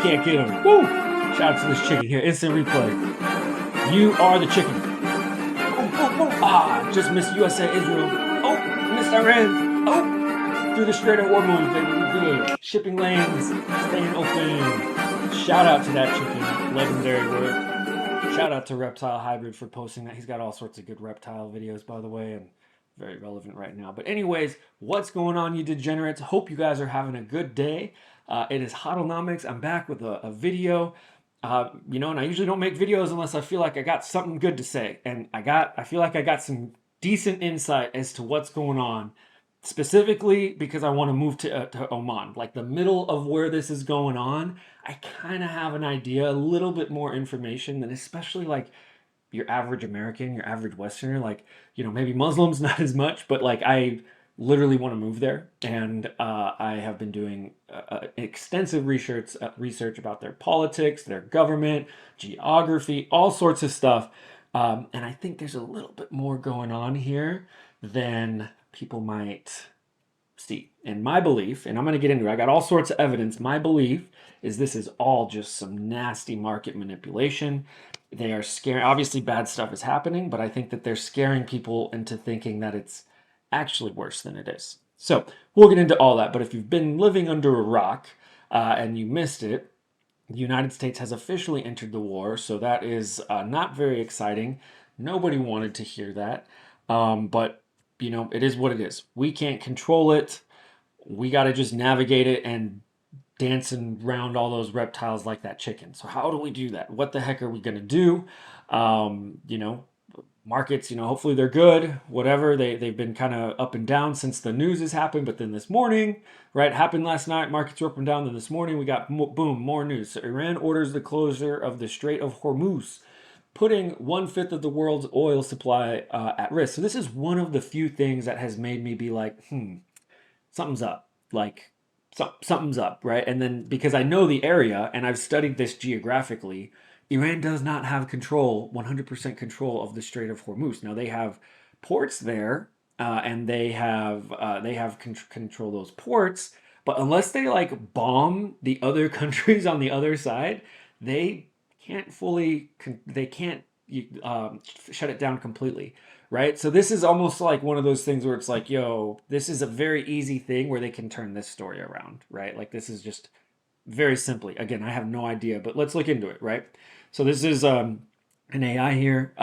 can't get him. Woo! Shout out to this chicken here. Instant replay. You are the chicken. Boom, boom, boom. Ah, just missed USA, Israel. Oh, missed Iran. Oh, through the Strait of Hormuz, baby. We good. Shipping lanes staying open. Shout out to that chicken. Legendary work. Shout out to Reptile Hybrid for posting that. He's got all sorts of good reptile videos, by the way, and very relevant right now. But anyways, what's going on, you degenerates? Hope you guys are having a good day. It is Hotonomics. I'm back with a video. And I usually don't make videos unless I feel like I got something good to say. And I feel like I got some decent insight as to what's going on, specifically because I want to move to Oman, like the middle of where this is going on. I kind of have an idea, a little bit more information than especially like your average American, your average Westerner, like, maybe Muslims, not as much, but like I literally want to move there. And I have been doing extensive research about their politics, their government, geography, all sorts of stuff. And I think there's a little bit more going on here than people might see. And my belief, and I'm going to get into it, I got all sorts of evidence. My belief is this is all just some nasty market manipulation. They are scaring, obviously bad stuff is happening, but I think that they're scaring people into thinking that it's actually worse than it is. So we'll get into all that. But if you've been living under a rock and you missed it, the United States has officially entered the war. So that is not very exciting. Nobody wanted to hear that. But it is what it is. We can't control it. We got to just navigate it and dancing around all those reptiles like that chicken. So how do we do that? What the heck are we going to do? Markets, hopefully they're good, whatever. They've been kind of up and down since the news has happened. But then this morning, right, happened last night, markets were up and down. Then this morning we got, boom, more news. So Iran orders the closure of the Strait of Hormuz, putting 1/5 of the world's oil supply at risk. So this is one of the few things that has made me be like, something's up. Like, something's up, right? And then because I know the area and I've studied this geographically, Iran does not have 100% control of the Strait of Hormuz. Now they have ports there, and they have control those ports, but unless they like bomb the other countries on the other side, they can't they can't shut it down completely, right? So this is almost like one of those things where it's like, yo, this is a very easy thing where they can turn this story around, right? Like this is just very simply, again, I have no idea, but let's look into it, right? So this is an AI here.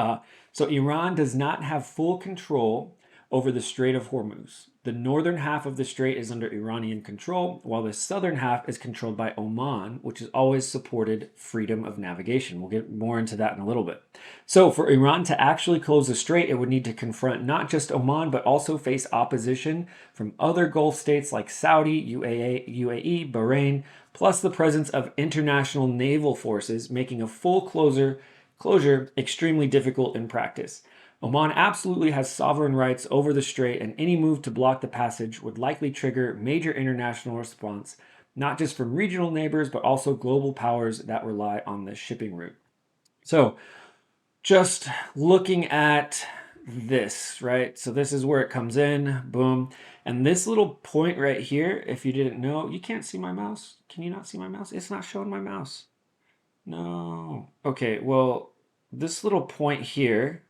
So Iran does not have full control over the Strait of Hormuz. The northern half of the strait is under Iranian control, while the southern half is controlled by Oman, which has always supported freedom of navigation. We'll get more into that in a little bit. So for Iran to actually close the strait, it would need to confront not just Oman, but also face opposition from other Gulf states like Saudi, UAE, Bahrain, plus the presence of international naval forces, making a full closure extremely difficult in practice. Oman absolutely has sovereign rights over the strait, and any move to block the passage would likely trigger major international response, not just from regional neighbors, but also global powers that rely on this shipping route. So, just looking at this, right? So this is where it comes in, boom. And this little point right here, if you didn't know, you can't see my mouse. Can you not see my mouse? It's not showing my mouse. No. Okay, well, this little point here,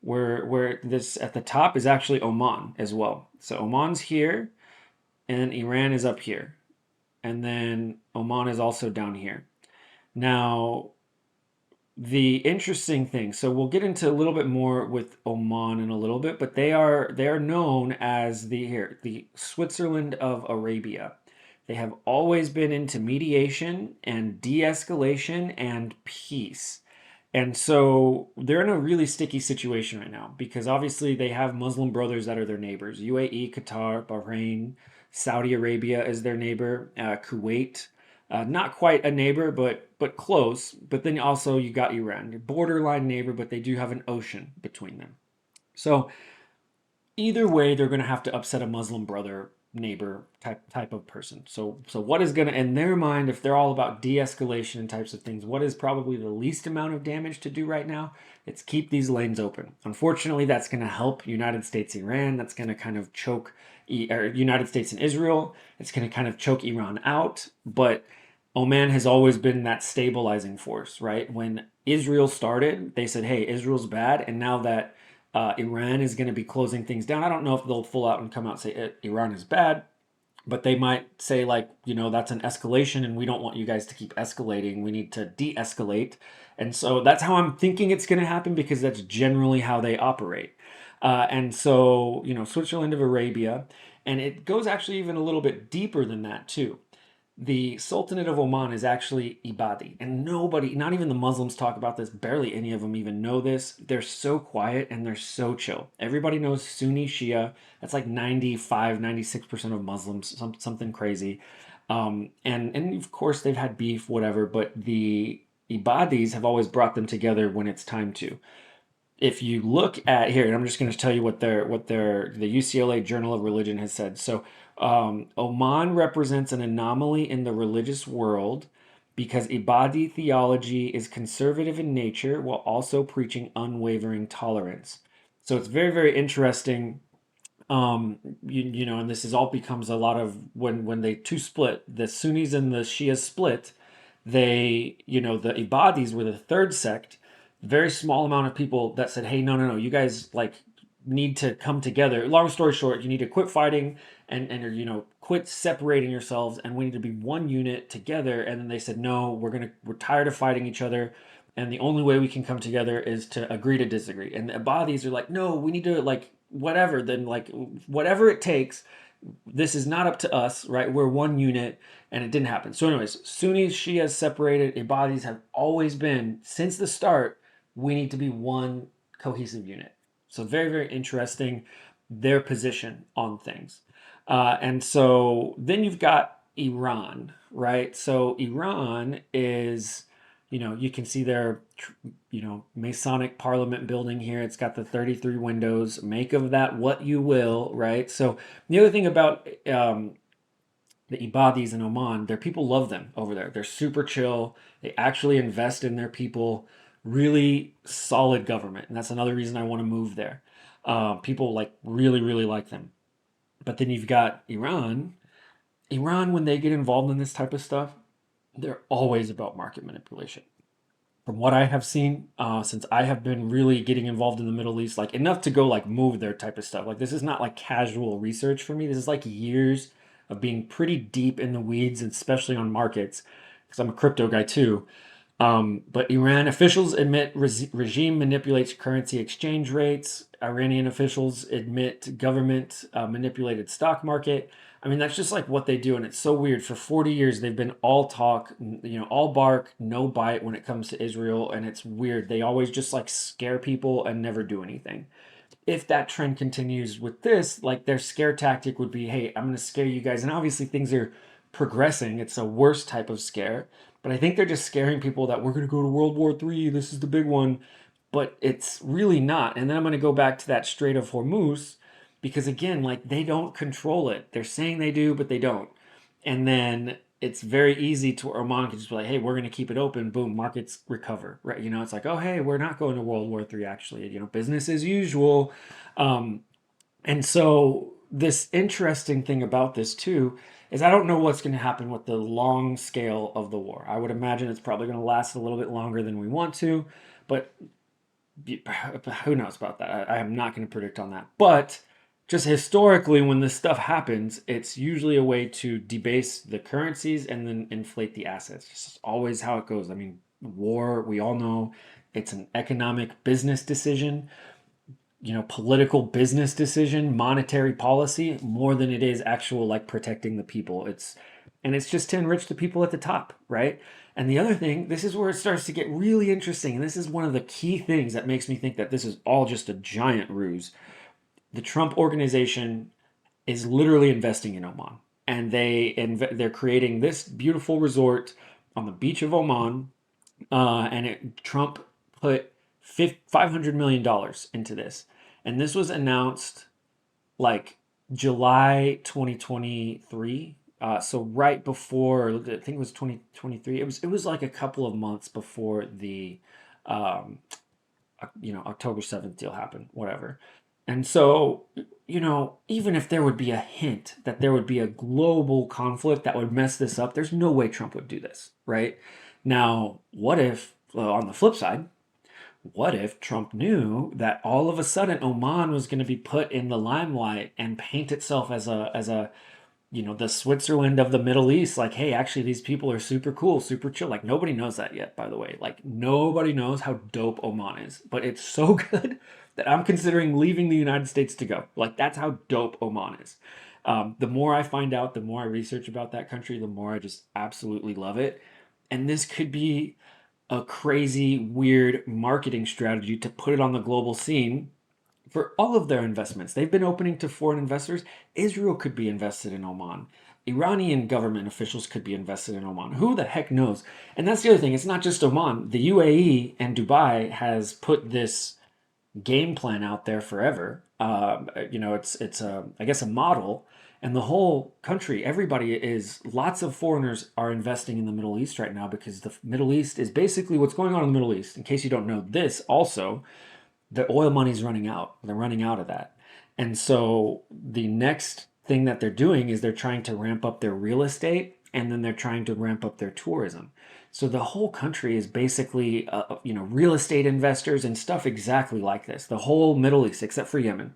where this at the top is actually Oman as well. So Oman's here, and Iran is up here. And then Oman is also down here. Now, the interesting thing, so we'll get into a little bit more with Oman in a little bit, but they are known as the Switzerland of Arabia. They have always been into mediation and de-escalation and peace. And so they're in a really sticky situation right now because obviously they have Muslim brothers that are their neighbors. UAE, Qatar, Bahrain, Saudi Arabia is their neighbor, Kuwait. Not quite a neighbor, but close. But then also you got Iran, your borderline neighbor, but they do have an ocean between them. So either way, they're going to have to upset a Muslim brother neighbor type of person. So what is going to, in their mind, if they're all about de-escalation and types of things, what is probably the least amount of damage to do right now? It's keep these lanes open. Unfortunately, that's going to help United States, Iran. That's going to kind of choke United States and Israel. It's going to kind of choke Iran out. But Oman has always been that stabilizing force, right? When Israel started, they said, hey, Israel's bad. And now that Iran is going to be closing things down, I don't know if they'll full out and come out and say Iran is bad, but they might say, like, that's an escalation and we don't want you guys to keep escalating. We need to de escalate. And so that's how I'm thinking it's going to happen because that's generally how they operate. And so, Switzerland of Arabia, and it goes actually even a little bit deeper than that, too. The Sultanate of Oman is actually Ibadi, and nobody, not even the Muslims, talk about this. Barely any of them even know this. They're so quiet and they're so chill. Everybody knows Sunni Shia. That's like 95, 96% of Muslims, something crazy. And of course they've had beef, whatever, but the Ibadis have always brought them together when it's time to. If you look at here, and I'm just going to tell you what the UCLA Journal of Religion has said. So, Oman represents an anomaly in the religious world because Ibadi theology is conservative in nature while also preaching unwavering tolerance. So it's very, very interesting. And this is all becomes a lot of when they two split, the Sunnis and the Shias split. The Ibadis were the third sect, very small amount of people that said, hey, no, no, no, you guys like need to come together. Long story short, you need to quit fighting and quit separating yourselves, and we need to be one unit together. And then they said, no, we're tired of fighting each other, and the only way we can come together is to agree to disagree. And the Abadis are like, no, we need to like whatever, then like whatever it takes. This is not up to us, right? We're one unit, and it didn't happen. So, anyways, Sunnis, Shias separated. Ibadis have always been since the start. We need to be one cohesive unit. So, very, very interesting their position on things. And so then you've got Iran, right? So Iran is, you can see their, Masonic Parliament building here. It's got the 33 windows. Make of that what you will, right? So the other thing about the Ibadis in Oman, their people love them over there. They're super chill. They actually invest in their people. Really solid government, and that's another reason I want to move there. People like really, really like them. But then you've got Iran. Iran, when they get involved in this type of stuff, they're always about market manipulation. From what I have seen, since I have been really getting involved in the Middle East, like enough to go like move their type of stuff. Like this is not like casual research for me. This is like years of being pretty deep in the weeds, especially on markets, because I'm a crypto guy too. But Iran officials admit regime manipulates currency exchange rates. Iranian officials admit government manipulated stock market. I mean, that's just like what they do. And it's so weird. For 40 years, they've been all talk, all bark, no bite when it comes to Israel. And it's weird. They always just like scare people and never do anything. If that trend continues with this, like their scare tactic would be, hey, I'm going to scare you guys. And obviously things are progressing. It's a worse type of scare. But I think they're just scaring people that we're going to go to World War III. This is the big one. But it's really not. And then I'm going to go back to that Strait of Hormuz because, again, like they don't control it. They're saying they do, but they don't. And then it's very easy to Oman can just be like, hey, we're going to keep it open. Boom, markets recover, right? It's like, oh, hey, we're not going to World War III. Actually, business as usual. Um, and so this interesting thing about this too is I don't know what's going to happen with the long scale of the war. I would imagine it's probably going to last a little bit longer than we want to, but who knows about that? I am not going to predict on that. But just historically, when this stuff happens, it's usually a way to debase the currencies and then inflate the assets. It's always how it goes. I mean, war, we all know it's an economic business decision, political business decision, monetary policy, more than it is actual like protecting the people. It's just to enrich the people at the top, right? And the other thing, this is where it starts to get really interesting. And this is one of the key things that makes me think that this is all just a giant ruse. The Trump organization is literally investing in Oman. And they're creating this beautiful resort on the beach of Oman. Trump put $500 million into this. And this was announced like July 2023. So right before, I think it was 2023. It was like a couple of months before the October 7th deal happened, whatever. And so even if there would be a hint that there would be a global conflict that would mess this up, there's no way Trump would do this, right? Now, what if, well, on the flip side, what if Trump knew that all of a sudden Oman was going to be put in the limelight and paint itself as a the Switzerland of the Middle East? Like, hey, actually, these people are super cool, super chill. Like, nobody knows that yet, by the way. Like, nobody knows how dope Oman is, but it's so good that I'm considering leaving the United States to go. Like, that's how dope Oman is. The more I find out, the more I research about that country, the more I just absolutely love it. And this could be a crazy, weird marketing strategy to put it on the global scene for all of their investments. They've been opening to foreign investors. Israel could be invested in Oman. Iranian government officials could be invested in Oman. Who the heck knows? And that's the other thing. It's not just Oman. The UAE and Dubai has put this game plan out there forever. It's I guess a model, and the whole country, everybody is lots of foreigners are investing in the Middle East right now because the Middle East is basically what's going on in the Middle East. In case you don't know this, also the oil money's running out. They're running out of that. And so the next thing that they're doing is they're trying to ramp up their real estate and then they're trying to ramp up their tourism. So the whole country is basically, real estate investors and stuff exactly like this. The whole Middle East, except for Yemen.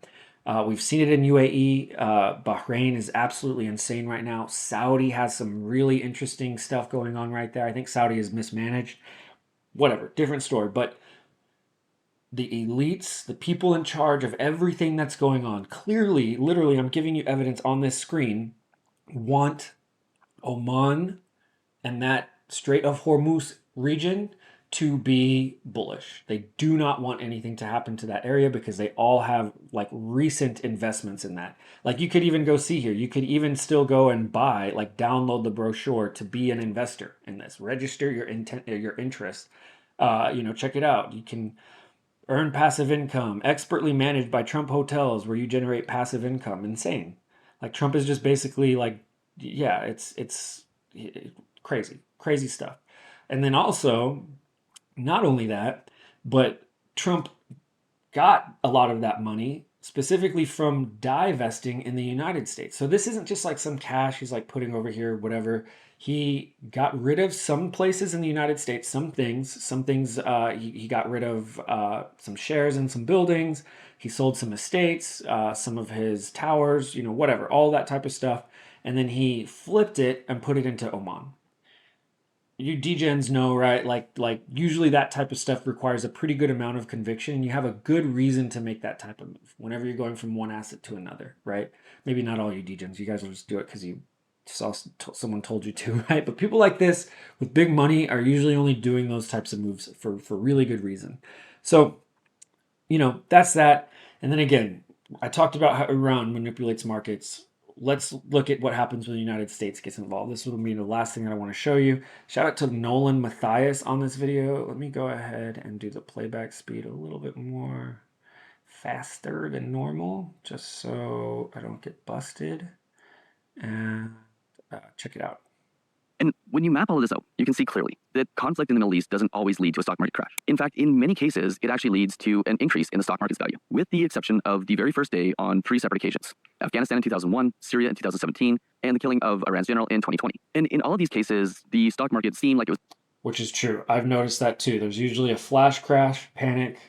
We've seen it in UAE. Bahrain is absolutely insane right now. Saudi has some really interesting stuff going on right there. I think Saudi is mismanaged. Whatever, different story. But the elites, the people in charge of everything that's going on, clearly, literally, I'm giving you evidence on this screen, want Oman and that Strait of Hormuz region to be bullish. They do not want anything to happen to that area because they all have like recent investments in that. Like you could even go see here. You could even still go and buy, like download the brochure to be an investor in this. Register your intent, your interest. Check it out. You can earn passive income, expertly managed by Trump hotels where you generate passive income. Insane. Like Trump is just basically like, yeah, it's crazy, crazy stuff. And then also, not only that, but Trump got a lot of that money specifically from divesting in the United States. So this isn't just like some cash he's like putting over here, whatever. He got rid of some places in the United States, some things. He got rid of some shares in some buildings. He sold some estates, some of his towers, whatever, all that type of stuff. And then he flipped it and put it into Oman. You degens know, right? Like usually that type of stuff requires a pretty good amount of conviction. You have a good reason to make that type of move whenever you're going from one asset to another, right? Maybe not all you degens. You guys will just do it because you saw someone told you to, right? But people like this with big money are usually only doing those types of moves for really good reason. So, that's that. And then again, I talked about how Iran manipulates markets. Let's look at what happens when the United States gets involved. This will be the last thing that I want to show you. Shout out to Nolan Matthias on this video. Let me go ahead and do the playback speed a little bit more faster than normal, just so I don't get busted. And check it out. And when you map all of this out, you can see clearly that conflict in the Middle East doesn't always lead to a stock market crash. In fact, in many cases, it actually leads to an increase in the stock market's value, with the exception of the very first day on 3 separate occasions: Afghanistan in 2001, Syria in 2017, and the killing of Iran's general in 2020. And in all of these cases, the stock market seemed like it was... Which is true. I've noticed that too. There's usually a flash crash, panic.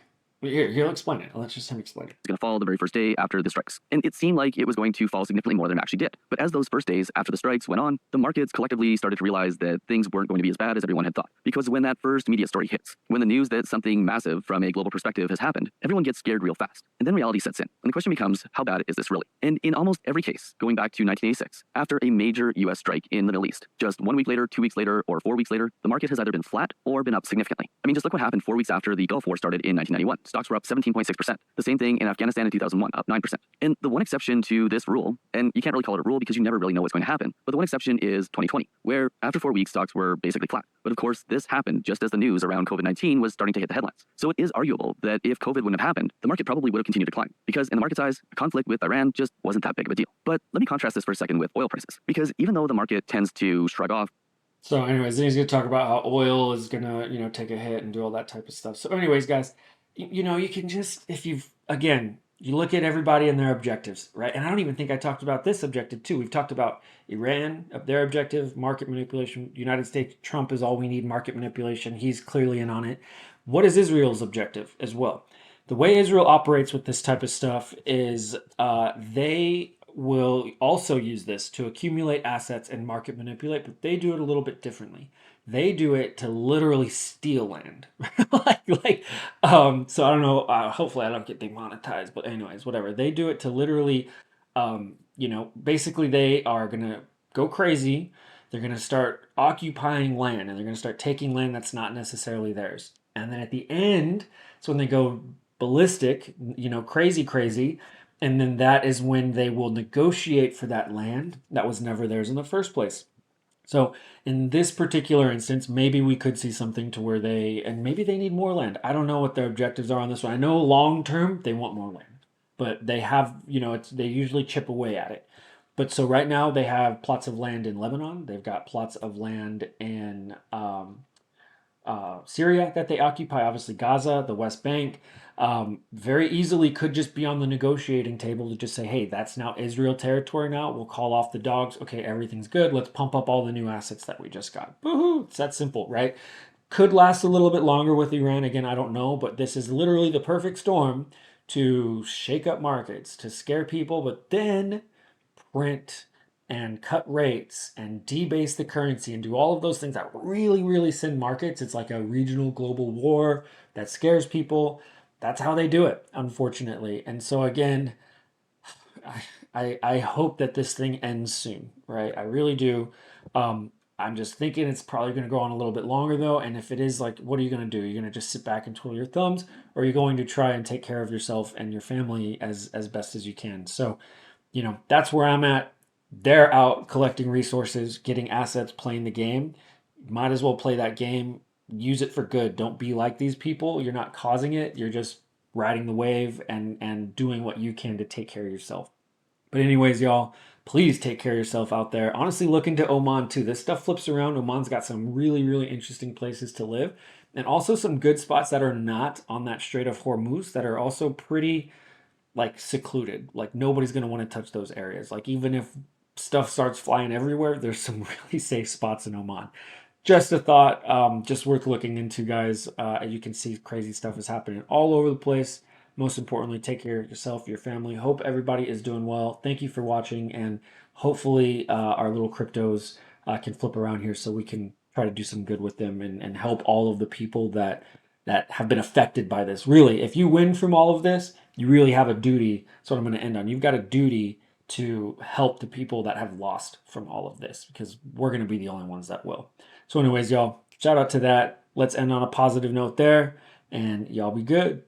He'll explain it. Let's just him explain it. It's going to fall the very first day after the strikes. And it seemed like it was going to fall significantly more than it actually did. But as those first days after the strikes went on, the markets collectively started to realize that things weren't going to be as bad as everyone had thought. Because when that first media story hits, when the news that something massive from a global perspective has happened, everyone gets scared real fast. And then reality sets in. And the question becomes, how bad is this really? And in almost every case, going back to 1986, after a major US strike in the Middle East, just 1 week later, 2 weeks later, or 4 weeks later, the market has either been flat or been up significantly. I mean, just look what happened 4 weeks after the Gulf War started in 1991. Stocks were up 17.6%. The same thing in Afghanistan in 2001, up 9%. And the one exception to this rule, and you can't really call it a rule because you never really know what's going to happen, but the one exception is 2020, where after 4 weeks, stocks were basically flat. But of course, this happened just as the news around COVID-19 was starting to hit the headlines. So it is arguable that if COVID wouldn't have happened, the market probably would have continued to climb, because in the market's eyes, a conflict with Iran just wasn't that big of a deal. But let me contrast this for a second with oil prices, because even though the market tends to shrug off... So anyways, then he's going to talk about how oil is going to, take a hit and do all that type of stuff. So anyways, guys, you can just, if you've, again, You look at everybody and their objectives, right? And I don't even think I talked about this objective too. We've talked about Iran, their objective, market manipulation. United States, Trump is all we need, market manipulation. He's clearly in on it. What is Israel's objective as well? The way Israel operates with this type of stuff is they will also use this to accumulate assets and market manipulate, but they do it a little bit differently. They do it to literally steal land. So I don't know. Hopefully, I don't get demonetized. But anyways, whatever. They do it to literally, basically, they are gonna go crazy. They're gonna start occupying land, and they're gonna start taking land that's not necessarily theirs. And then at the end, it's when they go ballistic, crazy, crazy. And then that is when they will negotiate for that land that was never theirs in the first place. So in this particular instance, maybe we could see something to where and maybe they need more land. I don't know what their objectives are on this one. I know long term they want more land, but they have, they usually chip away at it. But so right now they have plots of land in Lebanon. They've got plots of land in Syria that they occupy, obviously Gaza, the West Bank. Very easily could just be on the negotiating table to just say, hey, that's now Israel territory now. We'll call off the dogs. Okay, everything's good. Let's pump up all the new assets that we just got. Woohoo! It's that simple, right? Could last a little bit longer with Iran. Again, I don't know, but this is literally the perfect storm to shake up markets, to scare people, but then print and cut rates and debase the currency and do all of those things that really, really send markets. It's like a regional global war that scares people. That's how they do it, unfortunately. And so again, I hope that this thing ends soon, right? I really do. I'm just thinking it's probably going to go on a little bit longer though. And if it is, like, what are you going to do? You're going to just sit back and twiddle your thumbs, or are you going to try and take care of yourself and your family as best as you can? So, that's where I'm at. They're out collecting resources, getting assets, playing the game. Might as well play that game. Use it for good. Don't be like these people. You're not causing it. You're just riding the wave and doing what you can to take care of yourself. But anyways, y'all, please take care of yourself out there. Honestly, look into Oman too. This stuff flips around. Oman's got some really, really interesting places to live, and also some good spots that are not on that Strait of Hormuz that are also pretty like secluded. Like nobody's gonna want to touch those areas. Like even if stuff starts flying everywhere, there's some really safe spots in Oman. Just a thought, just worth looking into, guys. As you can see, crazy stuff is happening all over the place. Most importantly, take care of yourself, your family. Hope everybody is doing well. Thank you for watching, and hopefully our little cryptos can flip around here so we can try to do some good with them and help all of the people that have been affected by this. Really, if you win from all of this, you really have a duty. That's what I'm going to end on. You've got a duty to help the people that have lost from all of this, because we're going to be the only ones that will. So anyways, y'all, shout out to that. Let's end on a positive note there, and y'all be good.